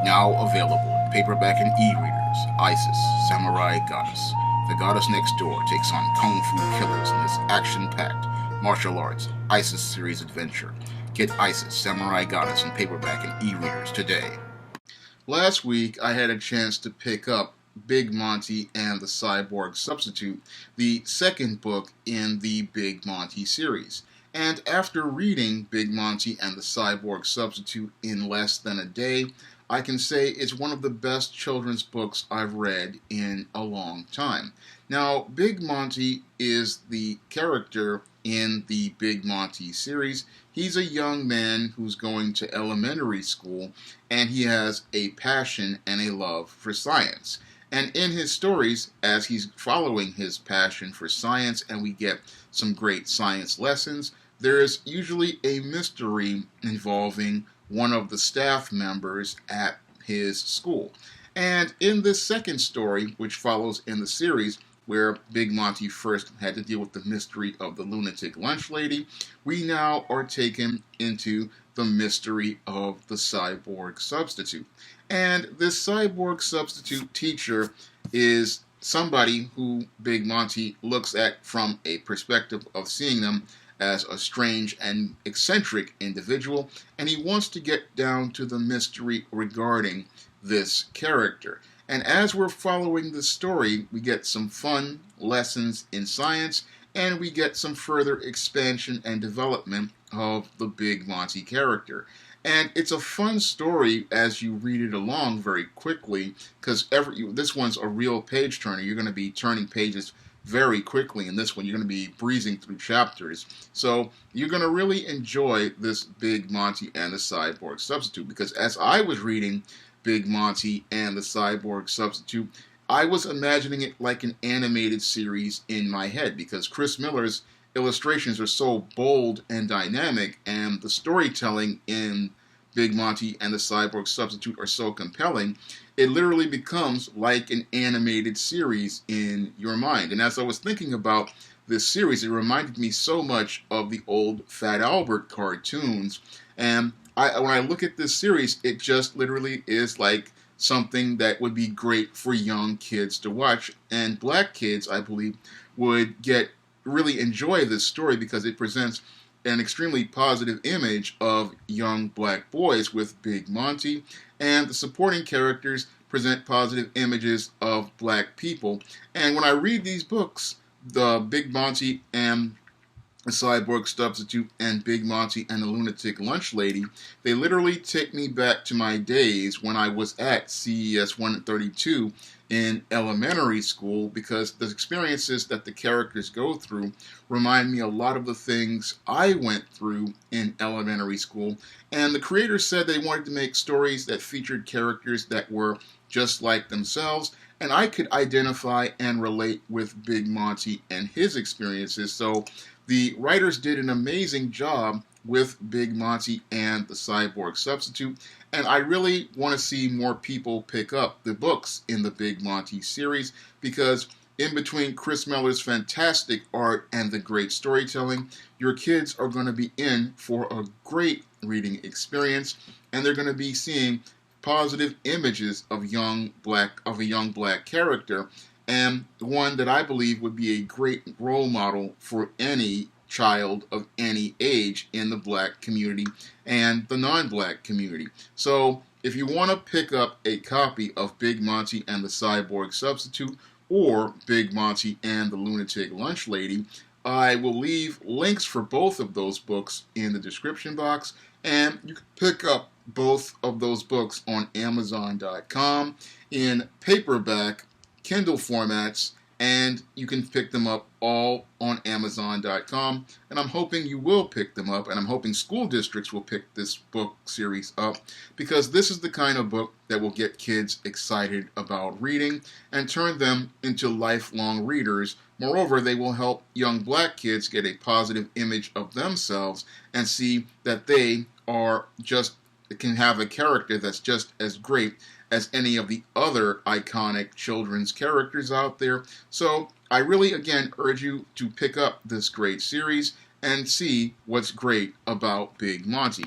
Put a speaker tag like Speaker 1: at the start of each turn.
Speaker 1: Now available in paperback and e-readers, Isis, Samurai Goddess. The goddess next door takes on kung fu killers in this action-packed martial arts Isis series adventure. Get Isis, Samurai Goddess in paperback and e-readers today. Last week, I had a chance to pick up Big Monty and the Cyborg Substitute, the second book in the Big Monty series. And after reading Big Monty and the Cyborg Substitute in less than a day, I can say it's one of the best children's books I've read in a long time. Now, Big Monty is the character in the Big Monty series. He's a young man who's going to elementary school, and he has a passion and a love for science. And in his stories, as he's following his passion for science and we get some great science lessons, there's usually a mystery involving one of the staff members at his school. And in this second story, which follows in the series, where Big Monty first had to deal with the mystery of the lunatic lunch lady, we now are taken into the mystery of the cyborg substitute. And this cyborg substitute teacher is somebody who Big Monty looks at from a perspective of seeing them as a strange and eccentric individual, and he wants to get down to the mystery regarding this character. And as we're following the story, we get some fun lessons in science, and we get some further expansion and development of the Big Monty character. And it's a fun story as you read it along very quickly, because this one's a real page turner. You're going to be turning pages very quickly in this one. You're going to be breezing through chapters. So you're going to really enjoy this Big Monty and the Cyborg Substitute, because as I was reading Big Monty and the Cyborg Substitute, I was imagining it like an animated series in my head, because Chris Miller's illustrations are so bold and dynamic, and the storytelling in Big Monty and the Cyborg Substitute are so compelling, it literally becomes like an animated series in your mind. And as I was thinking about this series, it reminded me so much of the old Fat Albert cartoons. And when I look at this series, it just literally is like something that would be great for young kids to watch. And black kids, I believe, would really enjoy this story because it presents an extremely positive image of young black boys with Big Monty, and the supporting characters present positive images of black people. And when I read these books, the Big Monty and the Cyborg Substitute and Big Monty and the Lunatic Lunch Lady, they literally take me back to my days when I was at CES 132 in elementary school, because the experiences that the characters go through remind me a lot of the things I went through in elementary school. And the creators said they wanted to make stories that featured characters that were just like themselves, and I could identify and relate with Big Monty and his experiences. So the writers did an amazing job with Big Monty and the Cyborg Substitute, and I really want to see more people pick up the books in the Big Monty series, because in between Chris Miller's fantastic art and the great storytelling, your kids are going to be in for a great reading experience, and they're going to be seeing positive images of a young black character, and one that I believe would be a great role model for any child of any age in the black community and the non-black community. So if you want to pick up a copy of Big Monty and the Cyborg Substitute or Big Monty and the Lunatic Lunch Lady, I will leave links for both of those books in the description box, and you can pick up both of those books on Amazon.com in paperback, Kindle formats, and you can pick them up all on Amazon.com. And I'm hoping you will pick them up, and I'm hoping school districts will pick this book series up, because this is the kind of book that will get kids excited about reading and turn them into lifelong readers. Moreover, they will help young black kids get a positive image of themselves and see that they can have a character that's just as great as any of the other iconic children's characters out there. So I really, again, urge you to pick up this great series and see what's great about Big Monty.